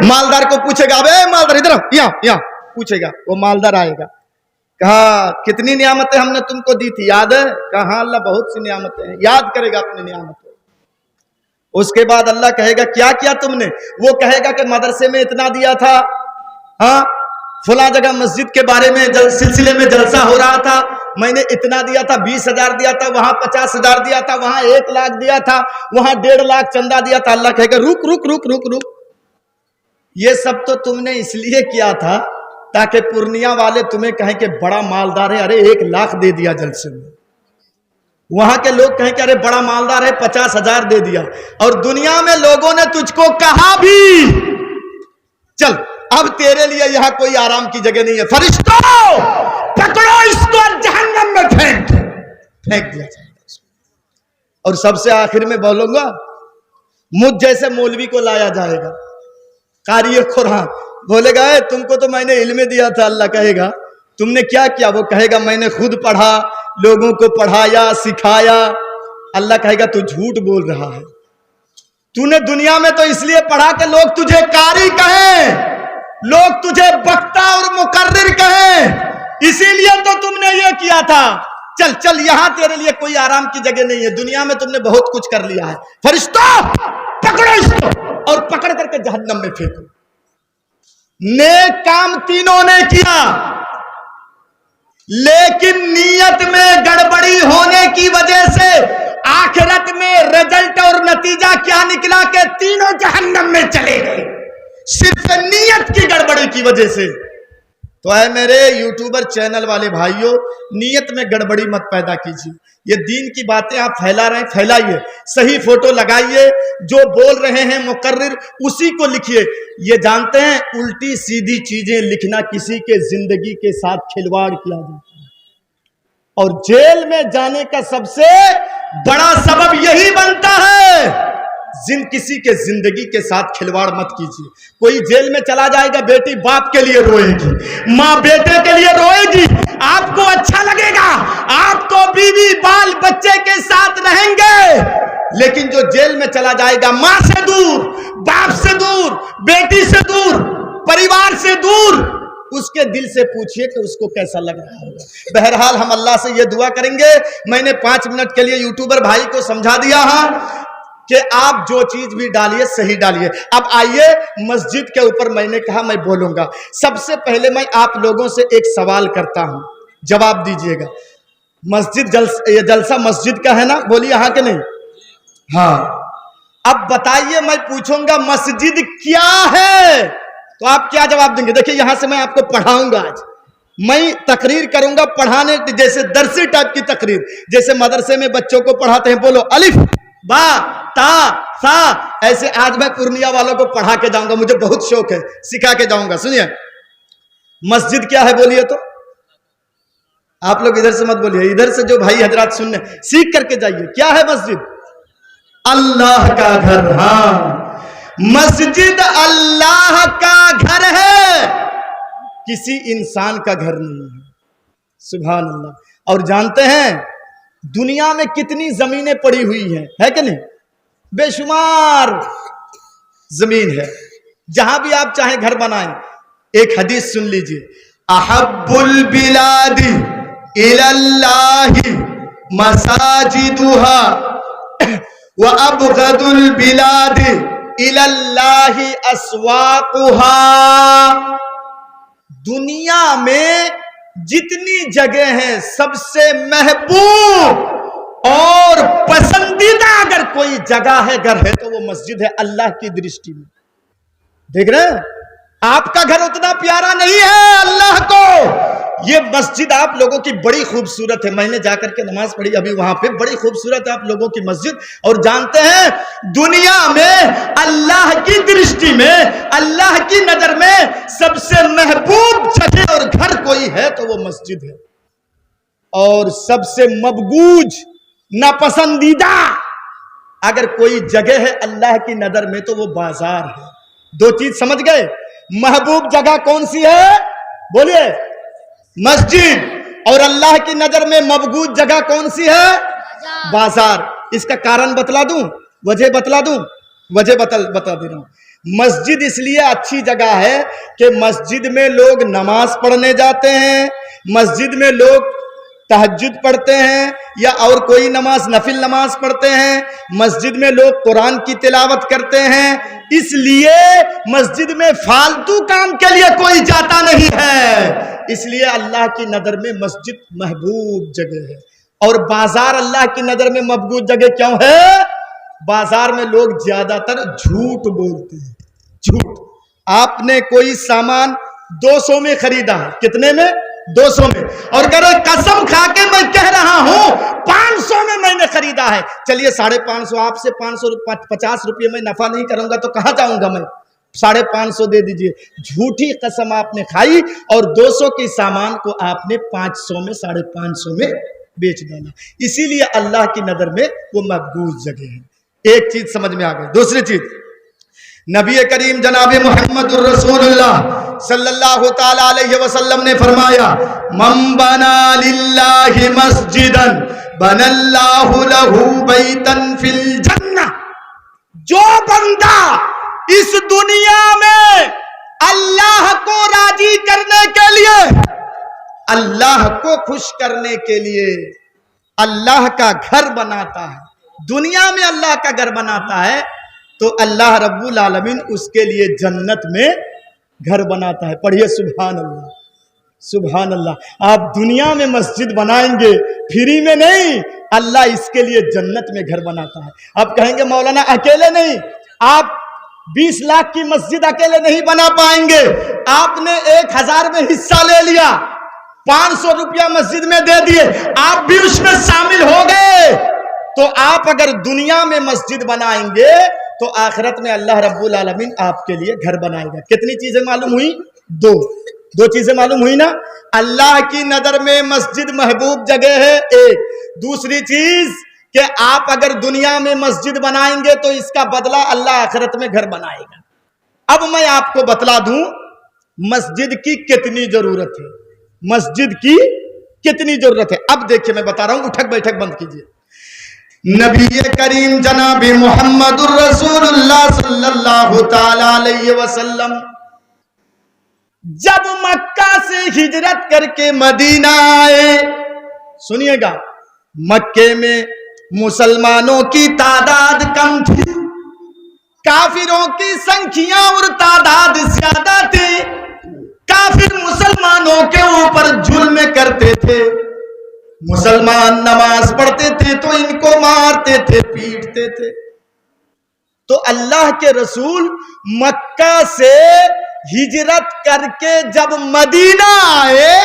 मालदार को पूछेगा, अबे मालदार इधर यहाँ पूछेगा, वो मालदार आएगा, कहा कितनी नियामतें हमने तुमको दी थी, याद है? कहा अल्लाह बहुत सी नियामतें हैं। याद करेगा अपनी नियामतें। उसके बाद अल्लाह कहेगा क्या किया तुमने? वो कहेगा कि मदरसे में इतना दिया था, हाँ फला जगह मस्जिद के बारे में सिलसिले में जलसा हो रहा था, मैंने इतना दिया था, 20,000 दिया था, वहां 50,000 दिया था, वहां 1 लाख दिया था, वहां 1.5 लाख चंदा दिया था। अल्लाह कहेगा रुक रुक रुक रुक रुक, ये सब तो तुमने इसलिए किया था ताकि पूर्णिया वाले तुम्हें कहें कि बड़ा मालदार है, अरे 1 लाख दे दिया जलसे में। वहां के लोग कहें कि अरे बड़ा मालदार है, 50,000 दे दिया। और दुनिया में लोगों ने तुझको कहा भी चल अब तेरे लिए यहां कोई आराम की जगह नहीं है, फरिश्तों पकड़ो इसको और जहन्नम में फेंक दिया जाएगा। और सबसे आखिर में बोलूंगा, मुझ जैसे मौलवी को लाया जाएगा, कारी कुरान, बोलेगा तुमको तो मैंने इल्म दिया था। अल्लाह कहेगा तुमने क्या किया? वो कहेगा मैंने खुद पढ़ा, लोगों को पढ़ाया, सिखाया। अल्लाह कहेगा तू झूठ बोल रहा है, तूने दुनिया में तो इसलिए पढ़ा कि लोग तुझे कारी कहें, लोग तुझे वक्ता और मुकर्रिर कहें, इसीलिए तो तुमने ये किया था। चल चल यहां तेरे लिए कोई आराम की जगह नहीं है, दुनिया में तुमने बहुत कुछ कर लिया है। फरिश्तों पकड़ो इसको और पकड़ करके जहन्नम में फेंको। नेक काम तीनों ने किया, लेकिन नीयत में गड़बड़ी होने की वजह से आखिरत में रिजल्ट और नतीजा क्या निकला कि तीनों जहन्नम में चले गए, सिर्फ नीयत की गड़बड़ी की वजह से। तो है मेरे यूट्यूबर चैनल वाले भाइयों, नीयत में गड़बड़ी मत पैदा कीजिए। ये दीन की बातें आप फैला रहे हैं, फैलाइए, सही फोटो लगाइए, जो बोल रहे हैं मुकर्रिर उसी को लिखिए। ये जानते हैं उल्टी सीधी चीजें लिखना किसी के जिंदगी के साथ खिलवाड़ किया जाता है, और जेल में जाने का सबसे बड़ा सबब यही बनता है। किसी के जिंदगी के साथ खिलवाड़ मत कीजिए। कोई जेल में चला जाएगा, बेटी बाप के लिए रोएगी, माँ बेटे के लिए रोएगी, आपको अच्छा लगेगा, आप तो बीवी बाल बच्चे के साथ रहेंगे। लेकिन जो जेल में चला जाएगा, माँ से दूर, बाप से दूर, बेटी से दूर, परिवार से दूर, उसके दिल से पूछिए कि उसको कैसा लग रहा होगा। बहरहाल हम अल्लाह से ये दुआ करेंगे, मैंने 5 मिनट के लिए यूट्यूबर भाई को समझा दिया है कि आप जो चीज भी डालिए सही डालिए। अब आइए मस्जिद के ऊपर मैंने कहा मैं बोलूंगा। सबसे पहले मैं आप लोगों से एक सवाल करता हूं, जवाब दीजिएगा। मस्जिद ये जलसा मस्जिद का है ना? बोलिए हाँ कि नहीं? हाँ। अब बताइए, मैं पूछूंगा मस्जिद क्या है, तो आप क्या जवाब देंगे? देखिए यहां से मैं आपको पढ़ाऊंगा, आज मैं तकरीर करूंगा, पढ़ाने जैसे दरसी टाइप की तकरीर, जैसे मदरसे में बच्चों को पढ़ाते हैं, बोलो अलिफ बा ता सा, ऐसे आज मैं पूर्णिया वालों को पढ़ा के जाऊंगा, मुझे बहुत शौक है, सिखा के जाऊंगा। सुनिए मस्जिद क्या है बोलिए तो। आप लोग इधर से मत बोलिए, इधर से जो भाई हजरात सुनने सीख करके जाइए। क्या है मस्जिद? अल्लाह का घर। हाँ, मस्जिद अल्लाह का घर है, किसी इंसान का घर नहीं है। सुभान अल्लाह। और जानते हैं दुनिया में कितनी जमीनें पड़ी हुई हैं, है कि नहीं? बेशुमार जमीन है, जहां भी आप चाहें घर बनाएं। एक हदीस सुन लीजिए, अहब्बुल बिलादी इलल्लाहि मसाजिदुहा व अबगदुल बिलादी इलल्लाहि अस्वाकुहा। दुनिया में जितनी जगह हैं, सबसे महबूब और पसंदीदा अगर कोई जगह है, घर है, तो वो मस्जिद है अल्लाह की दृष्टि में। देख रहे हैं, आपका घर उतना प्यारा नहीं है अल्लाह को। ये मस्जिद आप लोगों की बड़ी खूबसूरत है, मैंने जाकर के नमाज पढ़ी अभी वहां पे, बड़ी खूबसूरत है आप लोगों की मस्जिद। और जानते हैं दुनिया में अल्लाह की दृष्टि में, अल्लाह की नजर में सबसे महबूब जगह और घर कोई है तो वो मस्जिद है। और सबसे मबगूज नापसंदीदा अगर कोई जगह है अल्लाह की नजर में तो वो बाजार है। दो चीज समझ गए? महबूब जगह कौन सी है बोलिए? मस्जिद। और अल्लाह की नजर में मबगूज जगह कौन सी है? बाजार। इसका कारण बतला दूं, वजह बतला दूं, वजह बता दे रहा हूं। مسجد اس لیے اچھی جگہ ہے کہ مسجد میں لوگ نماز پڑھنے جاتے ہیں، مسجد میں لوگ تہجد پڑھتے ہیں یا اور کوئی نماز نفل نماز پڑھتے ہیں، مسجد میں لوگ قرآن کی تلاوت کرتے ہیں، اس لیے مسجد میں فالتو کام کے لیے کوئی جاتا نہیں ہے، اس لیے اللہ کی نظر میں مسجد محبوب جگہ ہے۔ اور بازار اللہ کی نظر میں محبوب جگہ کیوں ہے؟ بازار میں لوگ زیادہ تر جھوٹ بولتے ہیں، جھوٹ۔ آپ نے کوئی سامان 200 میں خریدا ہے، کتنے میں؟ 200 میں، اور اگر قسم کھا کے میں کہہ رہا ہوں 500 میں میں نے خریدا ہے، چلیے 550 آپ سے 550 روپے میں نفع نہیں کروں گا تو کہاں جاؤں گا میں؟ 550 دے دیجئے۔ جھوٹی قسم آپ نے کھائی اور 200 کی سامان کو آپ نے 500 میں 550 میں بیچ ڈالا۔ اسی لیے اللہ کی نظر میں وہ مقبول جگہ ہے۔ ایک چیز سمجھ میں آ گئی۔ دوسری چیز، نبی کریم جناب محمد الرسول اللہ صلی اللہ تعالی علیہ وسلم نے فرمایا، من بنا للہ مسجدا بنا اللہ لہ بیتا فی الجنہ، جو بندہ اس دنیا میں اللہ کو راضی کرنے کے لیے، اللہ کو خوش کرنے کے لیے اللہ کا گھر بناتا ہے، دنیا میں اللہ کا گھر بناتا ہے، تو اللہ رب العالمین اس کے لیے جنت میں گھر بناتا ہے۔ پڑھیے سبحان اللہ، سبحان اللہ۔ آپ دنیا میں مسجد بنائیں گے فری میں نہیں، اللہ اس کے لیے جنت میں گھر بناتا ہے۔ آپ کہیں گے مولانا اکیلے نہیں، آپ 20 لاکھ کی مسجد اکیلے نہیں بنا پائیں گے، آپ نے 1000 میں حصہ لے لیا، 500 روپیہ مسجد میں دے دیے، آپ بھی اس میں شامل ہو گئے، تو آپ اگر دنیا میں مسجد بنائیں گے تو آخرت میں اللہ رب العالمین آپ کے لیے گھر بنائے گا۔ کتنی چیزیں معلوم ہوئی؟ دو چیزیں معلوم ہوئی نا۔ اللہ کی نظر میں مسجد محبوب جگہ ہے، ایک۔ دوسری چیز کہ آپ اگر دنیا میں مسجد بنائیں گے تو اس کا بدلہ اللہ آخرت میں گھر بنائے گا۔ اب میں آپ کو بتلا دوں مسجد کی کتنی ضرورت ہے، مسجد کی کتنی ضرورت ہے۔ اب دیکھیں میں بتا رہا ہوں، اٹھک بیٹھک بند کیجئے۔ نبی کریم جناب محمد الرسول اللہ صلی اللہ تعالی علیہ وسلم جب مکہ سے ہجرت کر کے مدینہ آئے، سنیے گا، مکے میں مسلمانوں کی تعداد کم تھی، کافروں کی سنکھیاں اور تعداد زیادہ تھی، کافر مسلمانوں کے اوپر ظلم کرتے تھے، مسلمان نماز پڑھتے تھے تو ان کو مارتے تھے، پیٹتے تھے۔ تو اللہ کے رسول مکہ سے ہجرت کر کے جب مدینہ آئے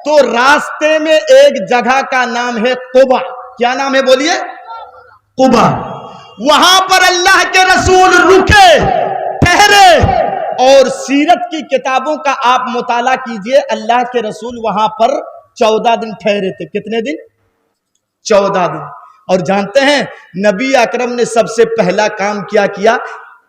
تو راستے میں ایک جگہ کا نام ہے قبا۔ کیا نام ہے بولیے؟ قبا۔ وہاں پر اللہ کے رسول رکے، ٹھہرے، اور سیرت کی کتابوں کا آپ مطالعہ کیجئے، اللہ کے رسول وہاں پر 14 دن ٹھہرے تھے۔ کتنے دن؟ 14 دن۔ اور جانتے ہیں نبی اکرم نے سب سے پہلا کام کیا کیا؟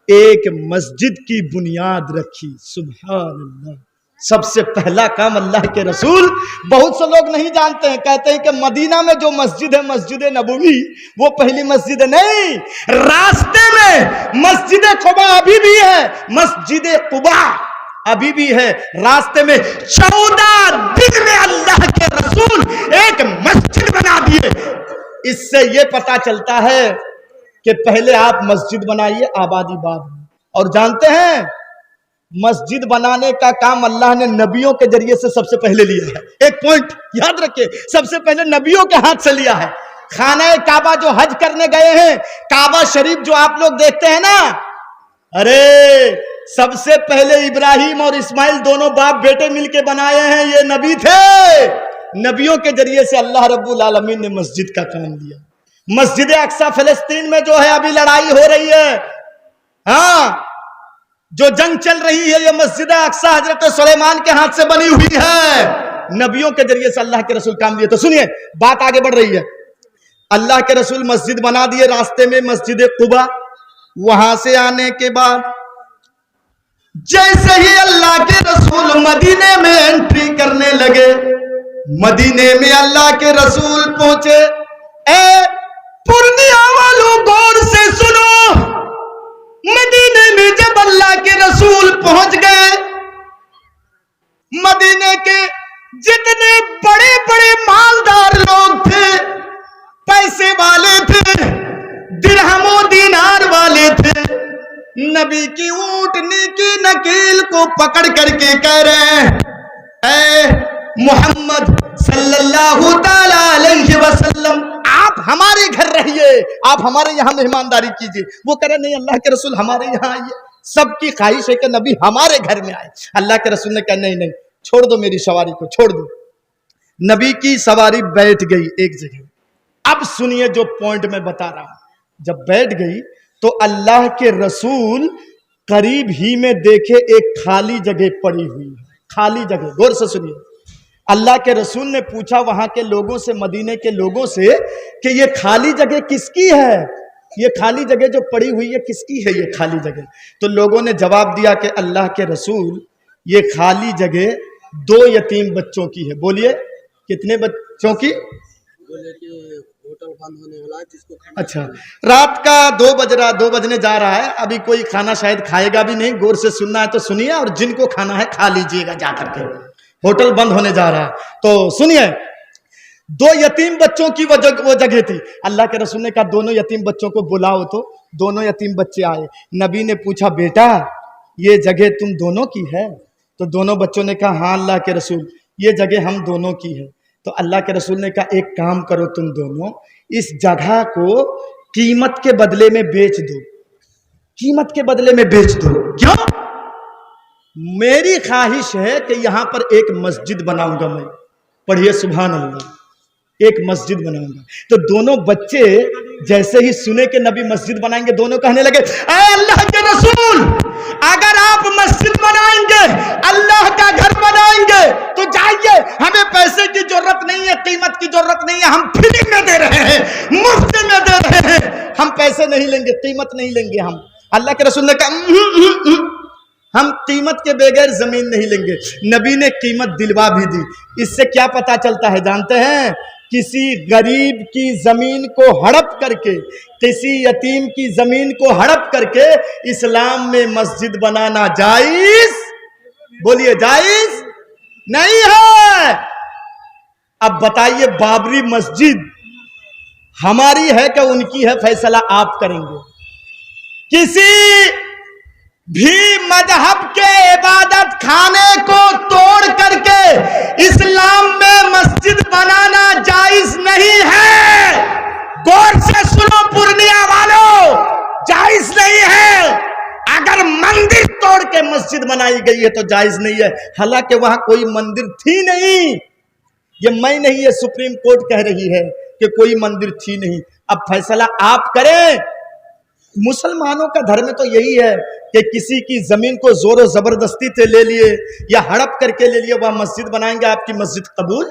ایک مسجد کی بنیاد رکھی۔ سبحان اللہ، سب سے پہلا کام اللہ کے رسول، بہت سے لوگ نہیں جانتے ہیں، کہتے ہیں کہ مدینہ میں جو مسجد ہے مسجد نبوی، وہ پہلی مسجد نہیں، راستے میں مسجد قبا ابھی بھی ہے، مسجد قبا ابھی بھی ہے راستے میں۔ 14 دن میں اللہ کے رسول ایک مسجد بنا دیے۔ اس سے یہ پتا چلتا ہے کہ پہلے آپ مسجد بنائیے، آبادی بعد میں۔ اور جانتے ہیں مسجد بنانے کا کام اللہ نے نبیوں کے ذریعے سے سب سے پہلے لیا ہے۔ ایک پوائنٹ یاد رکھیں، سب سے پہلے نبیوں کے ہاتھ سے لیا ہے۔ خانہ کعبہ جو حج کرنے گئے ہیں، کعبہ شریف جو آپ لوگ دیکھتے ہیں نا، ارے سب سے پہلے ابراہیم اور اسماعیل دونوں باپ بیٹے مل کے بنائے ہیں، یہ نبی تھے۔ نبیوں کے ذریعے سے اللہ رب العالمین نے مسجد کا کام لیا۔ مسجد اقصی فلسطین میں جو ہے ابھی لڑائی ہو رہی ہے، ہاں جو جنگ چل رہی ہے، یہ مسجد اقصی حضرت سلیمان کے ہاتھ سے بنی ہوئی ہے۔ نبیوں کے ذریعے سے اللہ کے رسول کام لیے۔ تو سنیے بات آگے بڑھ رہی ہے۔ اللہ کے رسول مسجد بنا دیے، راستے میں مسجد قبا۔ وہاں سے آنے کے بعد جیسے ہی اللہ کے رسول مدینے میں انٹری کرنے لگے، مدینے میں اللہ کے رسول پہنچے۔ اے پورنیا والوں غور سے سنو، مدینے میں جب बड़े मालदार लोग थे, पैसे वाले थे, दिरहमो दीनार वाले थे। नबी की ऊंटनी की नकील को पकड़ करके कह रहे हैं, ऐ मोहम्मद सल्लल्लाहु ताला अलैहि वसल्लम, आप हमारे घर रहिए, आप हमारे यहाँ मेहमानदारी कीजिए। वो कह रहे नहीं अल्लाह के रसूल हमारे यहाँ आइए, सबकी ख्वाहिश है कि नबी हमारे घर में आए। अल्लाह के रसूल ने कहा नहीं नहीं, छोड़ दो मेरी सवारी को, छोड़ दो। नबी की सवारी बैठ गई एक जगह। अब सुनिए जो पॉइंट मैं बता रहा हूं, जब बैठ गई तो अल्लाह के रसूल करीब ही में देखे एक खाली जगह पड़ी हुई है, खाली जगह। गौर से सुनिए, अल्लाह के रसूल ने पूछा वहां के लोगों से, मदीने के लोगों से, कि ये खाली जगह किसकी है, ये खाली जगह जो पड़ी हुई है किसकी है ये खाली जगह। तो लोगों ने जवाब दिया कि अल्लाह के रसूल ये खाली जगह 2 यतीम बच्चों की है। बोलिए कितने बच्चों की? बोले कि होटल बंद होने वाला है, जिसको अच्छा, रात का 2 बजने जा रहा है, अभी कोई खाना शायद खाएगा भी नहीं। गौर से सुनना है तो सुनिए, और जिनको खाना है खा लीजिएगा जाकर के, होटल बंद होने जा रहा है। तो सुनिए, 2 यतीम बच्चों की वो जगह थी। अल्लाह के रसूल ने कहा दोनों यतीम बच्चों को बुलाओ। तो दोनों यतीम बच्चे आए। नबी ने पूछा बेटा ये जगह तुम दोनों की है? तो दोनों बच्चों ने कहा हाँ अल्लाह के रसूल, ये जगह हम दोनों की है। तो अल्लाह के रसूल ने कहा एक काम करो, तुम दोनों इस जगह को कीमत के बदले में बेच दो, कीमत के बदले में बेच दो। क्यों? मेरी ख्वाहिश है कि यहां पर एक मस्जिद बनाऊंगा मैं। पढ़िए सुभान अल्लाह, एक मस्जिद बनाऊंगा। तो दोनों बच्चे जैसे ही सुने कि नबी मस्जिद बनाएंगे, दोनों कहने लगे ऐ अल्लाह के रसूल, अगर आप मस्जिद बनाएंगे, अल्लाह का घर बनाएंगे तो जाइए, हमें पैसे की जरूरत नहीं है, कीमत की जरूरत नहीं है, हम फ्री में दे रहे हैं, मुफ्त में दे रहे हैं, हम पैसे नहीं लेंगे, कीमत नहीं लेंगे हम। अल्लाह के रसूल ने कहा हम कीमत के बगैर जमीन नहीं लेंगे। नबी ने कीमत दिलवा भी दी। इससे क्या पता चलता है जानते हैं? किसी गरीब की जमीन को हड़प करके, किसी यतीम की जमीन को हड़प करके इस्लाम में मस्जिद बनाना जायज, बोलिए जायज नहीं है। अब बताइए बाबरी मस्जिद हमारी है कि उनकी है? फैसला आप करेंगे। किसी भी मजहब के इबादत खाने को तोड़ करके इस्लाम में मस्जिद बनाना जायज नहीं है। गौर से सुनो पूर्णिया वालों, जायज नहीं है। अगर मंदिर तोड़ के मस्जिद बनाई गई है तो जायज नहीं है, हालांकि वहां कोई मंदिर थी नहीं। ये मैं नहीं, ये सुप्रीम कोर्ट कह रही है कि कोई मंदिर थी नहीं। अब फैसला आप करें। मुसलमानों का धर्म तो यही है कि किसी की जमीन को जोर जबरदस्ती से ले लिए या हड़प करके ले लिए, वह मस्जिद बनाएंगे, आपकी मस्जिद कबूल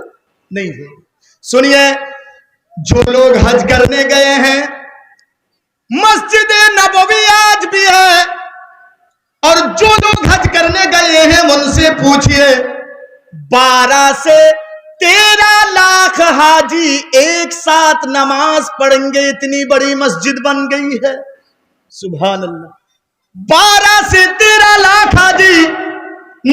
नहीं होगी। सुनिए, जो लोग हज करने गए हैं, मस्जिद नबवी आज भी है, और जो लोग हज करने गए हैं उनसे पूछिए 12 से 13 लाख हाजी एक साथ नमाज पढ़ेंगे, इतनी बड़ी मस्जिद बन गई है। सुभान अल्लाह। 12 से 13 लाख हाजी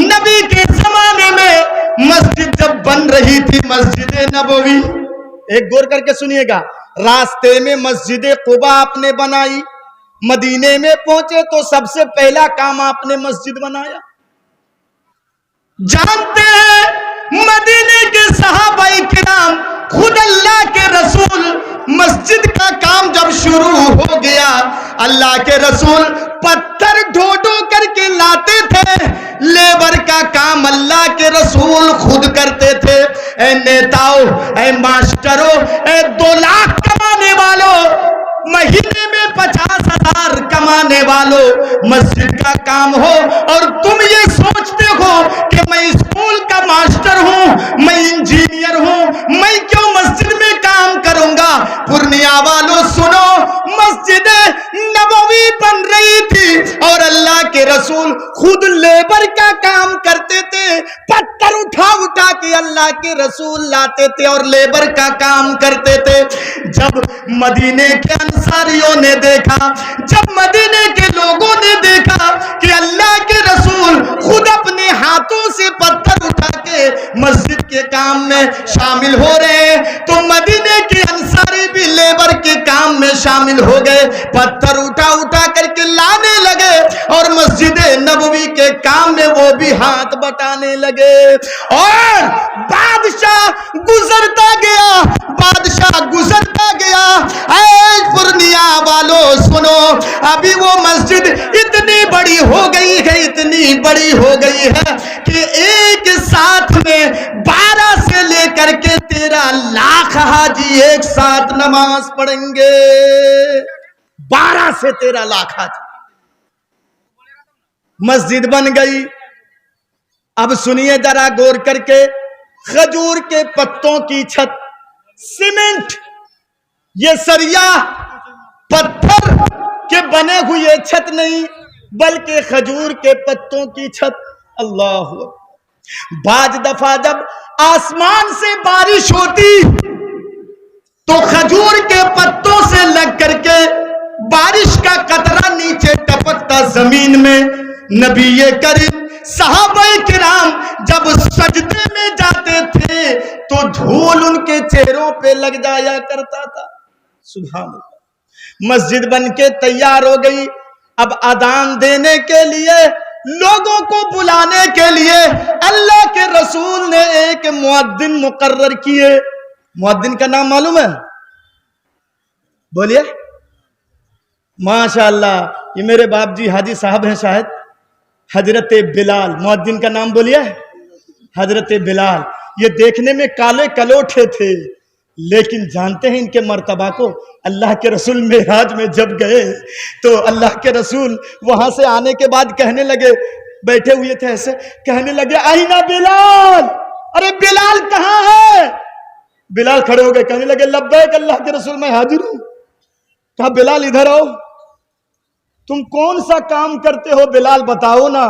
नबी के जमाने में मस्जिद जब बन रही थी, मस्जिद नबवी, एक गौर करके सुनिएगा, रास्ते में मस्जिद कुबा आपने बनाई, मदीने में पहुंचे तो सबसे पहला काम आपने मस्जिद बनाया। जानते हैं मदीने के सहाबाए किराम, खुद अल्लाह के रसूल, मस्जिद का काम जब शुरू हो गया, अल्लाह के रसूल पत्थर ढो ढो करके लाते थे। लेबर का काम अल्लाह के रसूल खुद करते थे। ए नेताओं, ए मास्टरों, ए 2 लाख कमाने वालों, महीने में 50,000 कमाने वालों, मस्जिद का काम हो और तुम ये सोचते हो कि मैं स्कूल का मास्टर हूं, मैं इंजीनियर हूं, मैं क्यों मस्जिद में काम करूंगा? पूर्णिया वालों सुनो, मस्जिद नबवी बन रही थी और अल्लाह के रसूल खुद लेबर का काम करते थे। पत्थर उठा उठा के अल्लाह के रसूल लाते थे और लेबर का काम करते थे। जब मदीने के अंसारियों ने देखा, जब मदीने के लोगों ने देखा कि अल्लाह के रसूल खुद अपने हाथों से पत्थर उठा के मस्जिद के काम में शामिल हो रहे हैं तो मदीने के अंसारी भी लेबर के काम में शामिल हो गए। पत्थर उठा उठा करके लाने लगे और मस्जिद नबवी के काम में वो भी हाथ बटाने लगे। और बादशाह गुजरता गया। ऐ पूर्णिया वालों सुनो, अभी वो मस्जिद इतनी बड़ी हो गई है कि एक साथ में 12 से लेकर के 13 लाख हाजी एक साथ नमाज पढ़ेंगे। 12 से 13 लाख हाजी मस्जिद बन गई। अब सुनिए जरा गौर करके, खजूर के पत्तों की छत, सीमेंट, ये सरिया पत्थर के बने हुए छत नहीं बल्कि खजूर के पत्तों की छत। अल्लाह, बाज दफा जब आसमान से बारिश होती तो खजूर के पत्तों से लग करके बारिश का कतरा नीचे टपकता जमीन में। नबी करीम सहाबाए किराम जब सजदे में जाते थे तो धूल उनके चेहरों पे लग जाया करता था। सुभान अल्लाह। मस्जिद बन के तैयार हो गई। अब अजान देने के लिए, लोगों को बुलाने के लिए अल्लाह के रसूल ने एक मुअद्दिन मुकर्रर किए। मुअद्दिन का नाम मालूम है? बोलिए। माशाअल्लाह, ये मेरे बाप जी हाजी साहब हैं शायद, हजरत बिलाल। मुअद्दिन का नाम बोलिए। हजरत बिलाल। ये देखने में काले कलोठे थे, लेकिन जानते हैं इनके मर्तबा को? अल्लाह के रसूल मेराज में जब गए तो अल्लाह के रसूल वहां से आने के बाद कहने लगे, बैठे हुए थे ऐसे, कहने लगे आईना बिलाल, अरे बिलाल कहाँ है? बिलाल खड़े हो गए, कहने लगे लब्बैक अल्लाह के रसूल, मैं हाजिर हूं। कहा बिलाल इधर आओ, तुम कौन सा काम करते हो बिलाल बताओ ना।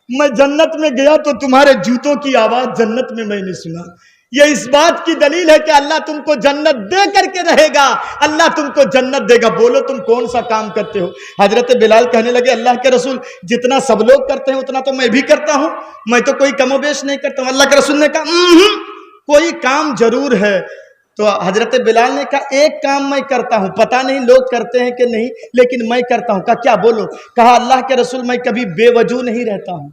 मैं जन्नत में गया तो तुम्हारे जूतों की आवाज जन्नत में मैंने सुना। ये इस बात की दलील है कि अल्लाह तुमको जन्नत दे करके रहेगा, अल्लाह तुमको जन्नत देगा। बोलो तुम कौन सा काम करते हो? हजरत बिलाल कहने लगे अल्लाह के रसूल, जितना सब लोग करते हैं उतना तो मैं भी करता हूं, मैं तो कोई कमोबेश नहीं करता हूं। अल्लाह के रसूल ने कहा कोई काम जरूर है। तो हजरत बिलाल ने कहा एक काम मैं करता हूं, पता नहीं लोग करते हैं कि नहीं, लेकिन मैं करता हूं। कहा क्या? बोलो। कहा अल्लाह के रसूल, मैं कभी बेवजू नहीं रहता हूं,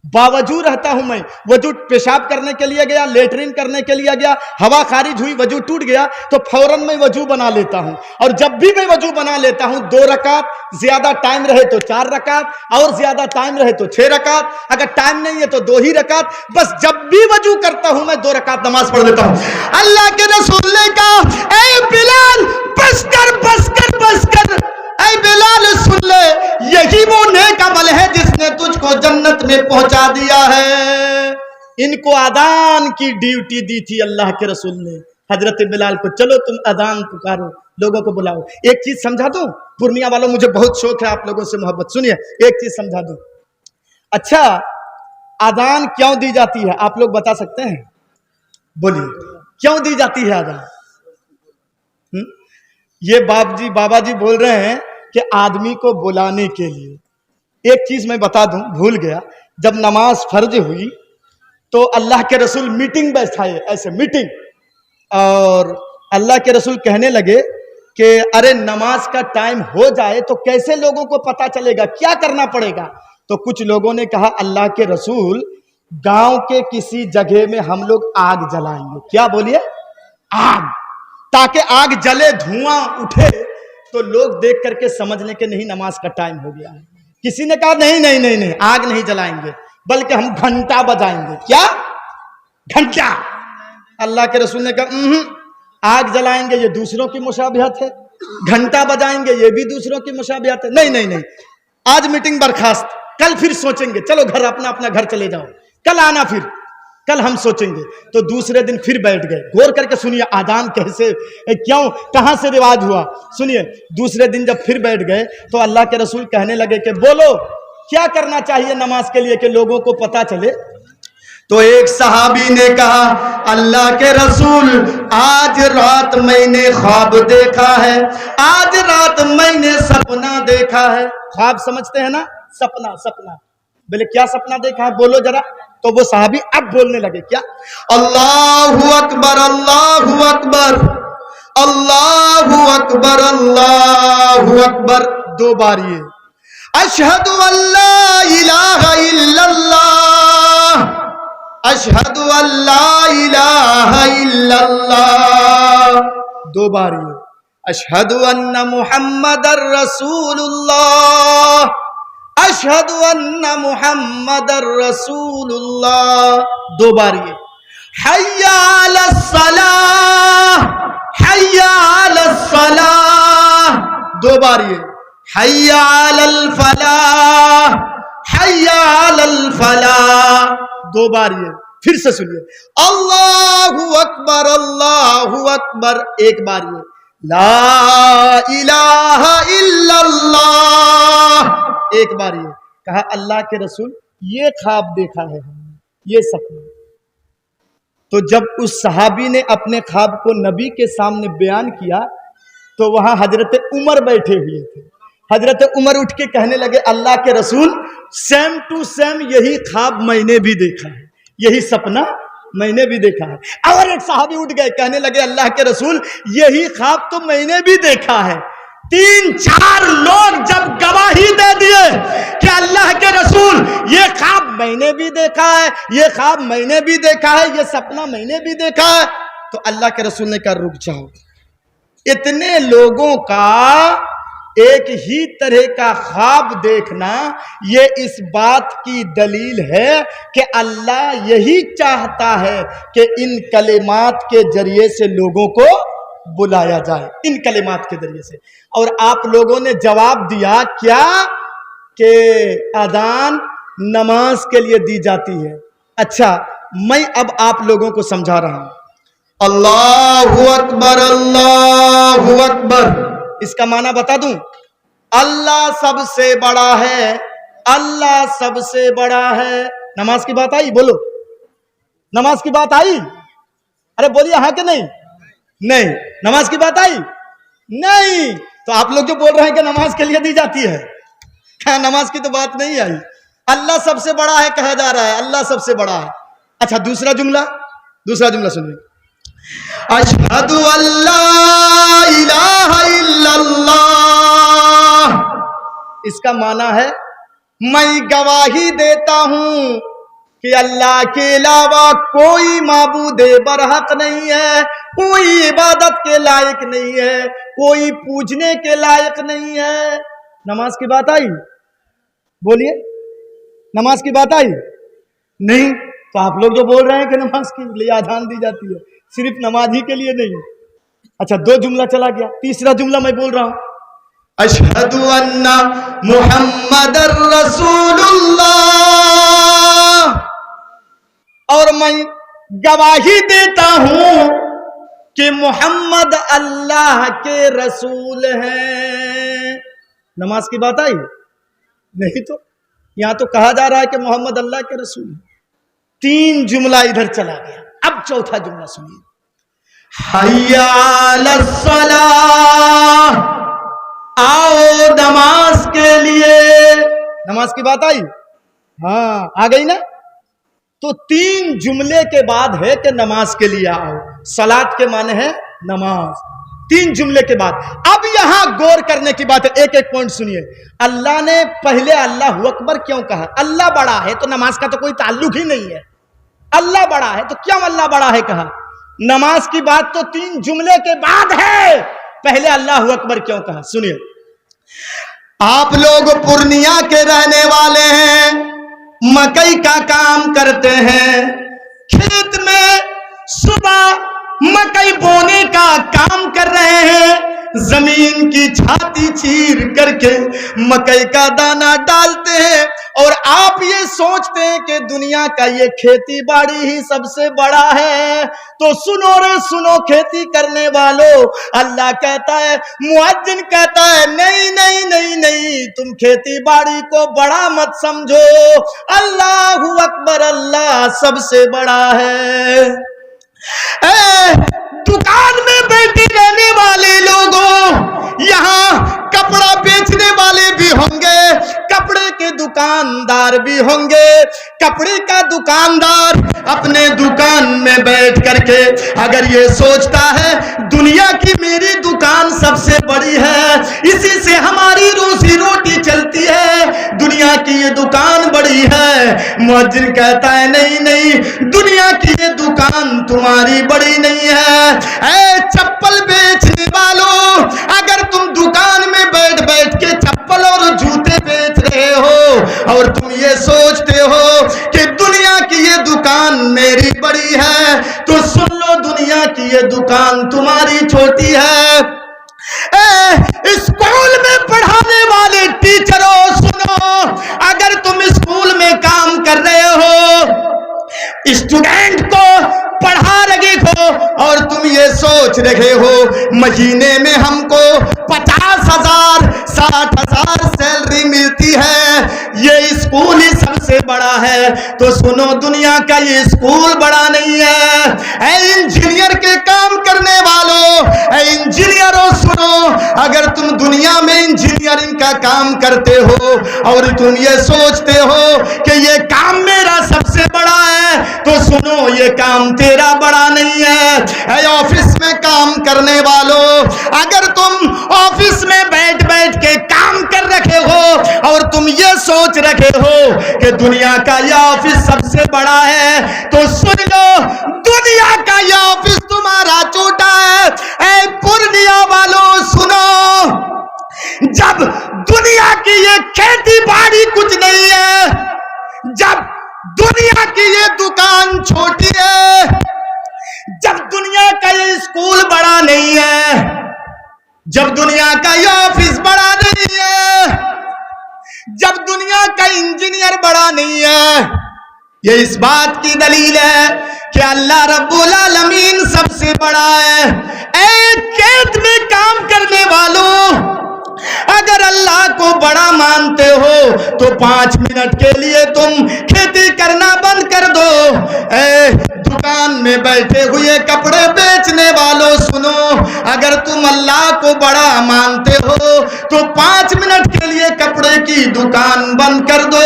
बावजू रहता हूं। मैं वजू पेशाब करने के लिए गया, लेटरिन करने के लिए गया, हवा खारिज हुई, वजू टूट गया तो फौरन मैं वजू बना लेता हूं। और जब भी मैं वजू बना लेता हूं 2 रकात, ज्यादा टाइम रहे तो 4 रकात, और ज्यादा टाइम रहे तो 6 रकात, अगर टाइम नहीं है तो 2 ही रकात। बस जब भी वजू करता हूं मैं 2 रकात नमाज पढ़ लेता हूं। अल्लाह के रसूल ने कहा ऐ बिलाल बस कर, बस कर, बस कर। ऐ बिलाल सुन ले, यही वो नेक अमल है जिसने तुझको जन्नत में पहुंचा दिया है। इनको अजान की ड्यूटी दी थी अल्लाह के रसूल ने हजरत बिलाल को, चलो तुम अजान पुकारो, लोगों को बुलाओ। एक चीज समझा दूं पूर्णिया वालों, मुझे बहुत शौक है आप लोगों से मोहब्बत। सुनिए एक चीज समझा दूं। अच्छा, अजान क्यों दी जाती है आप लोग बता सकते हैं? बोलिए, क्यों दी जाती है अजान? ये बाबा जी बोल रहे हैं कि आदमी को बुलाने के लिए। एक चीज मैं बता दूं, भूल गया, जब नमाज फर्ज हुई तो अल्लाह के रसूल मीटिंग बैठाए, ऐसे मीटिंग, और अल्लाह के रसूल कहने लगे कि अरे नमाज का टाइम हो जाए तो कैसे लोगों को पता चलेगा, क्या करना पड़ेगा? तो कुछ लोगों ने कहा अल्लाह के रसूल, गांव के किसी जगह में हम लोग आग जलाएंगे। क्या बोलिए? आग, ताकि आग जले, धुआं उठे तो लोग देख करके समझ लें कि नहीं नमाज का टाइम हो गया है। किसी ने कहा नहीं नहीं नहीं नहीं, आग नहीं जलाएंगे, बल्कि हम घंटा बजाएंगे। क्या? घंटा। अल्लाह के रसूल ने कहा आग जलाएंगे ये दूसरों की मुशाबिहत है, घंटा बजाएंगे ये भी दूसरों की मुशाबिहत है। नहीं नहीं नहीं, आज मीटिंग बर्खास्त, कल फिर सोचेंगे, चलो घर अपना अपना घर चले जाओ, कल आना, फिर कल हम सोचेंगे। तो दूसरे दिन फिर बैठ गए। गौर करके सुनिए आजान कैसे, क्यों, कहां से रिवाज हुआ। सुनिए, दूसरे दिन जब फिर बैठ गए तो अल्लाह के रसूल कहने लगे कि बोलो क्या करना चाहिए नमाज के लिए कि लोगों को पता चले। तो एक सहाबी ने कहा अल्लाह के रसूल, आज रात मैंने ख्वाब देखा है, आज रात मैंने सपना देखा है। ख्वाब समझते हैं ना, सपना। सपना बोले क्या सपना देखा है? बोलो जरा, تو وہ صحابی اب بولنے لگے کیا؟ اللہ اکبر اللہ اکبر اللہ اکبر اللہ اکبر، دو بار یہ اشہد ان لا الہ الا اللہ اشہد ان لا الہ الا اللہ، دو بار یہ اشہد ان محمد الرسول اللہ اشہد ان محمد الرسول اللہ، دو بار یہ حی علی الصلاۃ حی علی الصلاۃ، دو بار یہ حی علی الفلاح حی علی الفلاح، دو بار یہ پھر سے سنیے اللہ اکبر، ایک بار یہ لا الہ الا اللہ، ایک بار یہ کہا اللہ کے رسول یہ خواب دیکھا ہے ہم نے، یہ سپنا۔ تو جب اس صحابی نے اپنے خواب کو نبی کے سامنے بیان کیا تو وہاں حضرت عمر بیٹھے ہوئے تھے۔ حضرت عمر اٹھ کے کہنے لگے اللہ کے رسول سیم ٹو سیم یہی خواب میں نے بھی دیکھا ہے، یہی سپنا میں نے بھی دیکھا ہے۔ اور ایک صحابی اٹھ گئے کہنے لگے اللہ کے رسول یہی خواب تو میں نے بھی دیکھا ہے۔ تین چار لوگ جب گواہی دے دیے کہ اللہ کے رسول یہ خواب میں نے بھی دیکھا ہے، یہ خواب میں نے بھی دیکھا ہے، یہ سپنا میں نے بھی دیکھا ہے، تو اللہ کے رسول نے کہا رک جاؤ، اتنے لوگوں کا ایک ہی طرح کا خواب دیکھنا یہ اس بات کی دلیل ہے کہ اللہ یہی چاہتا ہے کہ ان کلمات کے ذریعے سے لوگوں کو بلایا جائے، ان کلمات کے ذریعے سے۔ اور آپ لوگوں نے جواب دیا کیا کہ اذان نماز کے لیے دی جاتی ہے۔ اچھا میں اب آپ لوگوں کو سمجھا رہا ہوں اللہ اکبر اللہ اکبر، اس کا معنی بتا دوں، اللہ سب سے بڑا ہے، اللہ سب سے بڑا ہے۔ نماز کی بات آئی؟ بولو نماز کی بات آئی؟ ارے بولیے ہاں کہ نہیں؟ نہیں۔ نماز کی بات آئی؟ نہیں۔ تو آپ لوگ جو بول رہے ہیں کہ نماز کے لیے دی جاتی ہے، نماز کی تو بات نہیں آئی۔ اللہ سب سے بڑا ہے کہا جا رہا ہے، اللہ سب سے بڑا ہے۔ اچھا دوسرا جملہ سنیے، اشہد ان لا الہ الا اللہ، اس کا معنی ہے میں گواہی دیتا ہوں کہ اللہ کے علاوہ کوئی معبود برحق نہیں ہے، کوئی عبادت کے لائق نہیں ہے، کوئی پوجنے کے لائق نہیں ہے۔ نماز کی بات آئی؟ بولیے نماز کی بات آئی؟ نہیں۔ تو آپ لوگ جو بول رہے ہیں کہ نماز کے لیے اذان دی جاتی ہے، صرف نماز ہی کے لیے نہیں۔ اچھا دو جملہ چلا گیا، تیسرا جملہ میں بول رہا ہوں اشہد ان محمد الرسول اللہ، اور میں گواہی دیتا ہوں کہ محمد اللہ کے رسول ہیں۔ نماز کی بات آئی؟ نہیں۔ تو یہاں تو کہا جا رہا ہے کہ محمد اللہ کے رسول ہیں۔ تین جملہ ادھر چلا گیا، اب چوتھا جملہ سنیے، حی علی الصلاۃ، آؤ نماز کے لیے۔ نماز کی بات آئی؟ ہاں آ گئی نا۔ تو تین جملے کے بعد ہے کہ نماز کے لیے آؤ، صلاۃ کے معنی ہے نماز، تین جملے کے بعد۔ اب یہاں غور کرنے کی بات ہے، ایک ایک پوائنٹ سنیے۔ اللہ نے پہلے اللہ اکبر کیوں کہا؟ اللہ بڑا ہے تو نماز کا تو کوئی تعلق ہی نہیں ہے، اللہ بڑا ہے تو کیوں اللہ بڑا ہے کہا؟ نماز کی بات تو تین جملے کے بعد ہے، پہلے اللہ اکبر کیوں کہا؟ سنیے، آپ لوگ پورنیہ کے رہنے والے ہیں، مکئی کا کام کرتے ہیں، کھیت میں صبح مکئی بونے کا کام کر رہے ہیں، زمین کی چھاتی چیر کر کے مکئی کا دانہ ڈالتے ہیں، اور آپ یہ سوچتے ہیں کہ دنیا کا یہ کھیتی باڑی ہی سب سے بڑا ہے۔ تو سنو رے سنو کھیتی کرنے والوں، اللہ کہتا ہے، مؤذن کہتا ہے نہیں نہیں نہیں نہیں، تم کھیتی باڑی کو بڑا مت سمجھو، اللہ اکبر، اللہ سب سے بڑا ہے۔ دکان میں بیٹھے رہنے والے لوگوں، یہاں کپڑا بیچنے والے بھی ہوں گے، کپڑے کے دکاندار بھی ہوں گے. کپڑے کا دکاندار اپنے دکان میں بیٹھ کر کے اگر یہ سوچتا ہے دنیا کی میری دکان سب سے بڑی ہے, اسی سے ہماری روزی روٹی چلتی ہے, دنیا کی یہ دکان بڑی ہے, مؤذن کہتا ہے نہیں نہیں, دنیا کی یہ دکان تمہاری بڑی نہیں ہے. اے چپل بیچنے والوں, اگر تم دکان میں بیٹھ بیٹھ کے چپل اور جوتے بیچ رہے ہو اور تم یہ سوچتے ہو کہ دنیا کی یہ دکان میری بڑی ہے, تو سن لو دنیا کی یہ دکان تمہاری چھوٹی ہے. اسکول میں پڑھانے والے ٹیچروں سنو, اگر تم اسکول میں کام کر رہے ہو, اسٹوڈنٹ کو پڑھا رہے ہو اور تم یہ سوچ رہے ہو مہینے میں ہم کو 50,000 60,000 سیلری ملتی ہے, یہ اسکول ہی سب سے بڑا ہے, تو سنو دنیا کا یہ اسکول بڑا نہیں ہے. اے انجینئر کے کام کرنے والوں, اے انجینئروں سنو, اگر تم دنیا میں انجینئرنگ کا کام کرتے ہو اور تم یہ سوچتے ہو کہ یہ کام میرا سب سے بڑا ہے, تو سنو یہ کام تیرا بڑا نہیں ہے. اے آفس میں کام کرنے والوں, اگر تم آفس میں بیٹھ بیٹھ کے کام کر رکھے ہو اور تم یہ سوچ رکھے ہو کہ دنیا کا یہ آفس سب سے بڑا ہے, تو سن لو دنیا کا یہ آفس تمہارا چھوٹا ہے. اے پورنیا والوں سنو, جب دنیا کی یہ کھیتی باڑی کچھ نہیں ہے, جب دنیا کی یہ دکان چھوٹی ہے, جب دنیا کا یہ اسکول بڑا نہیں ہے, جب دنیا کا یہ آفس بڑا نہیں ہے, جب دنیا کا انجینئر بڑا نہیں ہے, یہ اس بات کی دلیل ہے کہ اللہ رب العالمین سب سے بڑا ہے. اے کھیت میں کام کرنے والوں, اگر اللہ کو بڑا مانتے ہو تو 5 منٹ کے لیے تم کھیتی کرنا بند کر دو. اے دکان میں بیٹھے ہوئے کپڑے بیچنے والوں سنو, اگر تم اللہ کو بڑا مانتے ہو تو 5 منٹ کے لیے کپڑے کی دکان بند کر دو.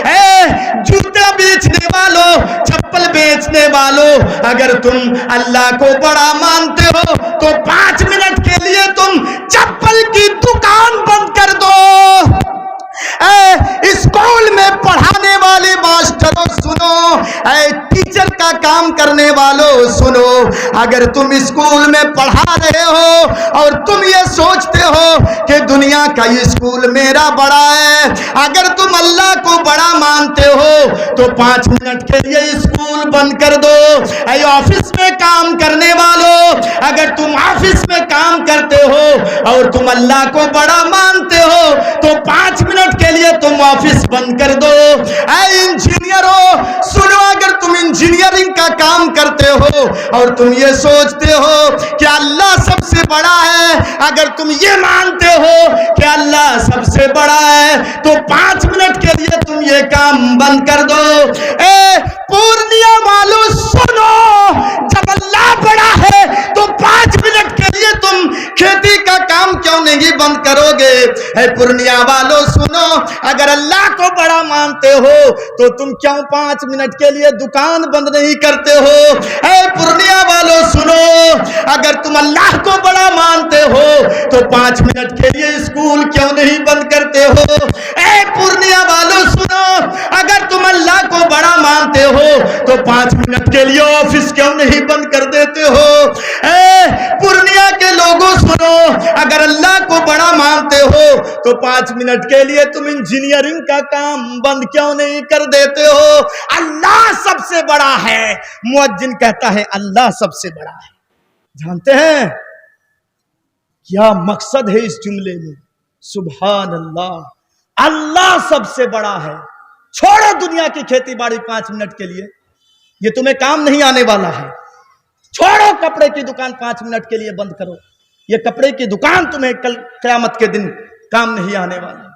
اے جوتا بیچنے والوں, چپل بیچنے والوں, اگر تم اللہ کو بڑا مانتے ہو تو 5 منٹ کے لیے تم چپل کی دکان بند کر دو. اے اسکول میں پڑھانے والے ماسٹروں سنو, اے ٹیچر کا کام کرنے والوں سنو, اگر تم اسکول میں پڑھا رہے ہو اور تم یہ سوچتے ہو کہ دنیا کا یہ اسکول میرا بڑا ہے, اگر تم اللہ کو بڑا مانتے ہو تو 5 منٹ کے لیے اسکول بند کر دو. اے آفس میں کام کرنے والوں, اگر تم آفس میں کام کرتے ہو اور تم اللہ کو بڑا مانتے ہو تو 5 منٹ کے لیے تم آفس بند کر دو. اے انجینئروں سنو, اگر تم انجینئرنگ کا کام کرتے ہو اور تم یہ سوچتے ہو کہ اللہ سب سے بڑا ہے, اگر تم یہ مانتے ہو کہ اللہ سب سے بڑا ہے تو 5 منٹ کے لیے تم یہ کام بند کر دو. اے پورنیا والوں سنو, جب اللہ بڑا ہے تو 5 منٹ کے لیے تم کھیتی کا کام کیوں نہیں بند کرو گے. اے پورنیا والوں سنو, اگر اللہ کو بڑا مانتے ہو تو تم کیوں 5 منٹ کے لیے دکان بند نہیں کرتے ہو. اے پورنیا والوں سنو, اگر تم اللہ کو بڑا مانتے ہو تو 5 منٹ کے لیے اسکول کیوں نہیں بند کرتے ہو. اے پورنیا والوں سنو, اگر تم اللہ کو بڑا مانتے ہو تو 5 منٹ کے لیے آفس کیوں نہیں بند کر دیتے ہو. اے پورنیا کے لوگوں سنو, اگر اللہ کو بڑا مانتے ہو تو 5 منٹ کے لیے تم انجینئرنگ کا کام بند کیوں نہیں کر دیتے ہو. اللہ سب سے بڑا ہے. مؤذن کہتا ہے اللہ سب سے بڑا ہے. جانتے ہیں کیا مقصد ہے اس جملے میں؟ سبحان اللہ, اللہ سب سے بڑا ہے. چھوڑو دنیا کی کھیتی باڑی 5 منٹ کے لیے, یہ تمہیں کام نہیں آنے والا ہے. چھوڑو کپڑے کی دکان 5 منٹ کے لیے بند کرو, یہ کپڑے کی دکان تمہیں کل قیامت کے دن کام نہیں آنے والا.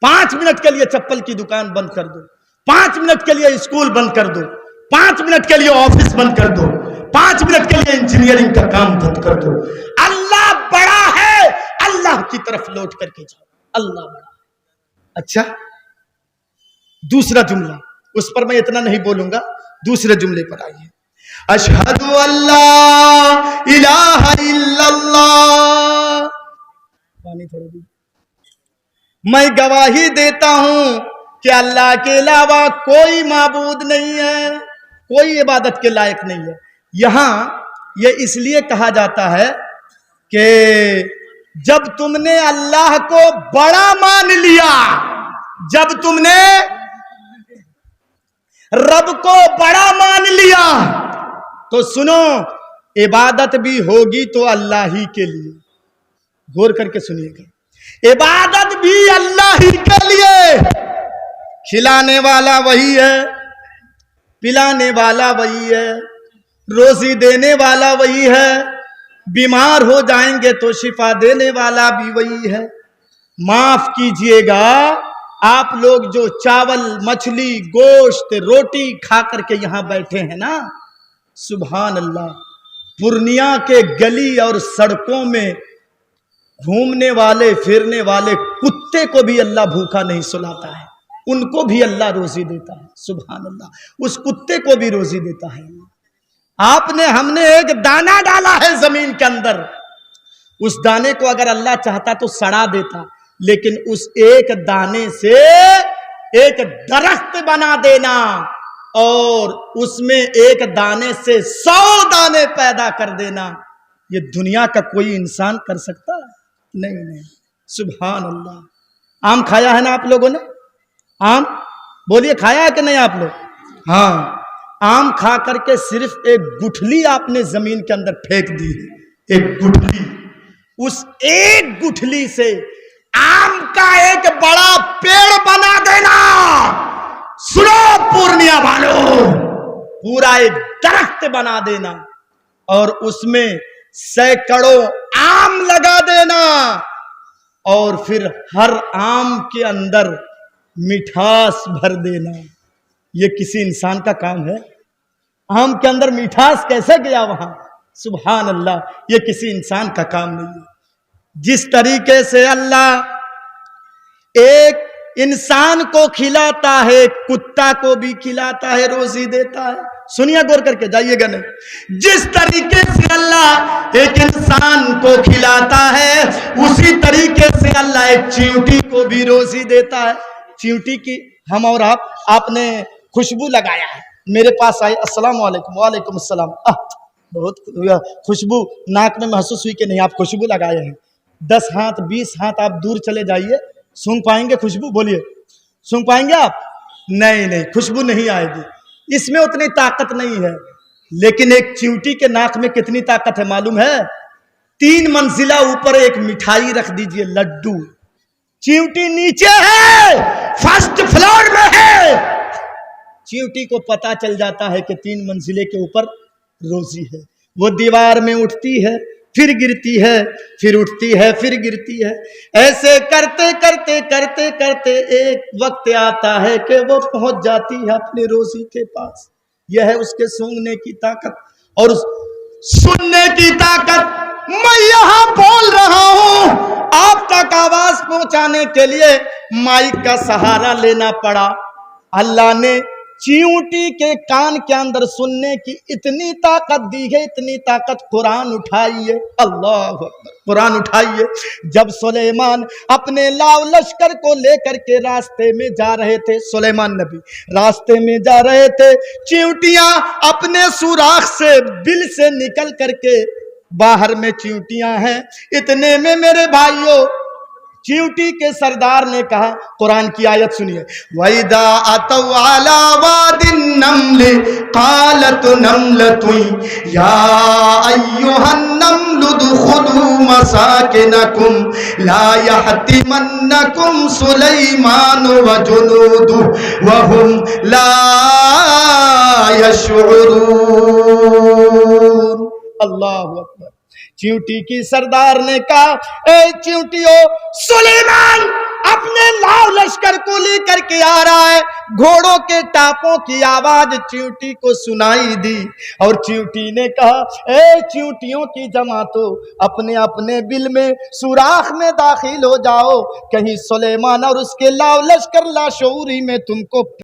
5 منٹ کے لیے چپل کی دکان بند کر دو, 5 منٹ کے لیے اسکول بند کر دو, 5 منٹ کے لیے آفس بند کر دو, 5 منٹ کے لیے انجینئرنگ کا کام بند کر دو. اللہ بڑا ہے, اللہ کی طرف لوٹ کر کے جاؤ. اللہ بڑا ہے. अच्छा, दूसरा जुमला, उस पर मैं इतना नहीं बोलूंगा, दूसरे जुमले पर आइए। अशहदु अल्लाह इलाहा इल्लल्लाह, पानी थोड़ा दी। मैं गवाही देता हूं कि अल्लाह के अलावा कोई माबूद नहीं है, कोई इबादत के लायक नहीं है। यहां ये इसलिए कहा जाता है कि जब तुमने अल्लाह को बड़ा मान लिया, जब तुमने रब को बड़ा मान लिया, तो सुनो, इबादत भी होगी तो अल्लाह ही के लिए। गौर करके सुनिएगा, इबादत भी अल्लाह ही के लिए। खिलाने वाला वही है, पिलाने वाला वही है, रोजी देने वाला वही है, बीमार हो जाएंगे तो शिफा देने वाला भी वही है। माफ कीजिएगा, आप लोग जो चावल, मछली, गोश्त, रोटी खा करके यहां बैठे हैं ना, सुभान अल्लाह, पूर्णिया के गली और सड़कों में घूमने वाले, फिरने वाले कुत्ते को भी अल्लाह भूखा नहीं सुलाता है, उनको भी अल्लाह रोजी देता है। सुभान अल्लाह, उस कुत्ते को भी रोजी देता है। हमने एक दाना डाला है जमीन के अंदर, उस दाने को अगर अल्लाह चाहता तो सड़ा देता, लेकिन उस एक दाने से एक दरख्त बना देना और उसमें एक दाने से 100 दाने पैदा कर देना, ये दुनिया का कोई इंसान कर सकता है? नहीं। सुभान अल्लाह। आम खाया है ना आप लोगों ने? आम बोलिए, खाया है कि नहीं आप लोग? हाँ, आम खा करके सिर्फ एक गुठली आपने जमीन के अंदर फेंक दी है, एक गुठली, उस एक गुठली से आम का एक बड़ा पेड़ बना देना। सुनो पूर्णिया वालों, पूरा एक दरख्त बना देना और उसमें सैकड़ों आम लगा देना और फिर हर आम के अंदर मिठास भर देना, ये किसी इंसान का काम है? आम के अंदर मिठास कैसे गया वहां? सुभान अल्लाह, ये किसी इंसान का काम नहीं है। जिस तरीके से अल्लाह एक इंसान को खिलाता है, कुत्ता को भी खिलाता है, रोजी देता है। सुनिए, गौर करके जाइएगा नहीं, जिस तरीके से अल्लाह एक इंसान को खिलाता है, उसी तरीके से अल्लाह एक चींटी को भी रोजी देता है। चींटी की हम और आपने खुशबू लगाया है, मेरे पास आए, अस्सलाम वालेकुम। वालेकुम अस्सलाम। बहुत खुशबू नाक में महसूस हुई कि नहीं? आप खुशबू लगाए हैं, 10 हाथ 20 हाथ आप दूर चले जाइए, सूंघ पाएंगे खुशबू? बोलिए, सूंघ पाएंगे आप? नहीं, खुशबू नहीं आएगी, इसमें उतनी ताकत नहीं है। लेकिन एक चींटी के नाक में कितनी ताकत है मालूम है? 3 मंजिला ऊपर एक मिठाई रख दीजिए, लड्डू, चींटी नीचे है, फर्स्ट फ्लोर में है, चींटी को पता चल जाता है कि 3 मंजिले के ऊपर रोजी है। वो दीवार में उठती है, फिर गिरती है, फिर उठती है, फिर गिरती है। ऐसे करते करते करते करते एक वक्त आता है कि वो पहुंच जाती है अपने रोजी के पास। यह है उसके सूंघने की ताकत और सुनने की ताकत। मैं यहां बोल रहा हूं, आप तक आवाज पहुंचाने के लिए माइक का सहारा लेना पड़ा। अल्लाह ने चींटी के कान के अंदर सुनने की इतनी ताकत दी है, इतनी ताकत। कुरान उठाइए, अल्लाह अकबर, कुरान उठाइए। जब सुलेमान अपने लाव लश्कर को लेकर के रास्ते में जा रहे थे, सुलेमान नबी रास्ते में जा रहे थे, चींटियां अपने सुराख से, बिल से निकल करके बाहर में चींटियां हैं। इतने में मेरे भाइयों, चींटी के सरदार ने कहा, कुरान की आयत सुनिए, वैदा अतौ अला वादिन नम्ल कालत नम्लतुन या अय्युहन नम्ल दुखुलू मसाकिनकुम ला यहतिमन्नकुम सुलैमान व जुनूदु व हुम ला यशउरून। अल्लाहु अकबर। چیونٹی کی سردار نے کہا اے چیونٹیو، سلیمان اپنے لاؤ لشکر کو لے کر کے آ رہا ہے۔ گھوڑوں کے ٹاپوں کی آواز چیونٹی کو سنائی دی اور چیونٹی نے کہا اے چیونٹیوں کی جماعتوں، اپنے اپنے بل میں سوراخ میں داخل ہو جاؤ، کہیں سلیمان اور اس کے لاؤ لشکر لاشعوری میں تم کو